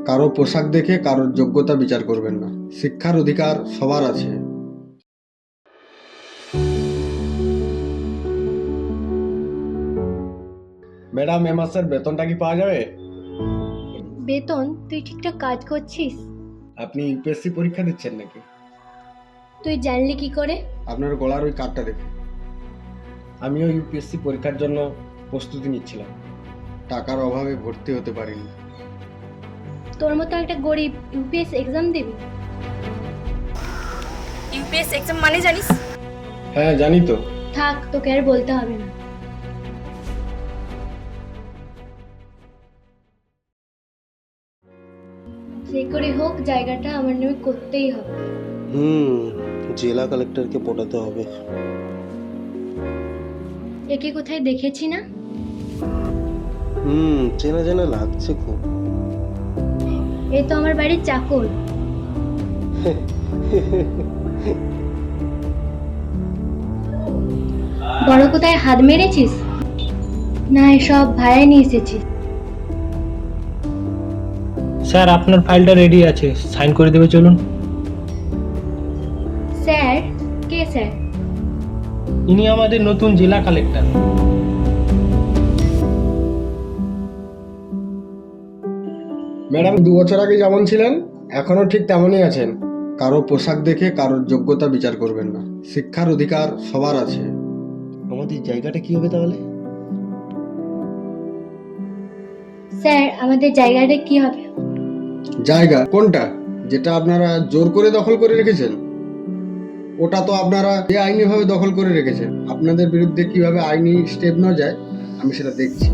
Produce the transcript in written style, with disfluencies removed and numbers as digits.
কারো পোশাক দেখে কারোর যোগ্যতা বিচার করবেন না। শিক্ষার অধিকার সবার আছে। ম্যাডাম, এ মাসের বেতনটা কি পাওয়া যাবে? বেতন? তুই ঠিকঠাক কাজ করছিস? আপনি ইউপিএসসি পরীক্ষা দিচ্ছেন নাকি? তুই জানলি কি করে? আপনার গলার ওই কার্ডটা দেখে। আমিও ইউপিএসসি পরীক্ষার জন্য প্রস্তুতি নিচ্ছিলাম, টাকার অভাবে ভর্তি হতে পারিনি। তোর মতো একটা গরিব ইউপিএস এক্সাম দিবি? ইউপিএস এক্সাম মানে জানিস? হ্যাঁ, জানি তো। থাক, তোকে আর বলতে হবে না। যে করে হোক জায়গাটা আমার নামে করতেই হবে। জেলা কালেক্টরকে পটাতে হবে। একে কোথায় দেখেছি না? চেনা চেনা লাগছে খুব। এ তো আমার বাড়ির চাকর। বড় কোথায় হাত মেরেছিস? না, এসব ভাড়ায় নিয়ে এসেছিস? স্যার, আপনার ফাইলটা রেডি আছে, সাইন করে দেবে, চলুন। স্যার? কে স্যার? ইনি আমাদের নতুন জেলা কালেক্টর। ম্যাডাম, 2 বছর আগে যেমন ছিলেন এখনো ঠিক তেমনই আছেন। কারো পোশাক দেখে কারোর যোগ্যতা বিচার করবেন না। শিক্ষার অধিকার সবার আছে। আমাদের জায়গাটা কি হবে তাহলে? স্যার, আমাদের জায়গাটা কি হবে? জায়গা কোনটা? যেটা আপনারা জোর করে দখল করে রেখেছেন? ওটা তো আপনারা বেআইনি ভাবে দখল করে রেখেছেন। আপনাদের বিরুদ্ধে কিভাবে আইনি স্টেপ নেওয়া যায় আমি সেটা দেখছি।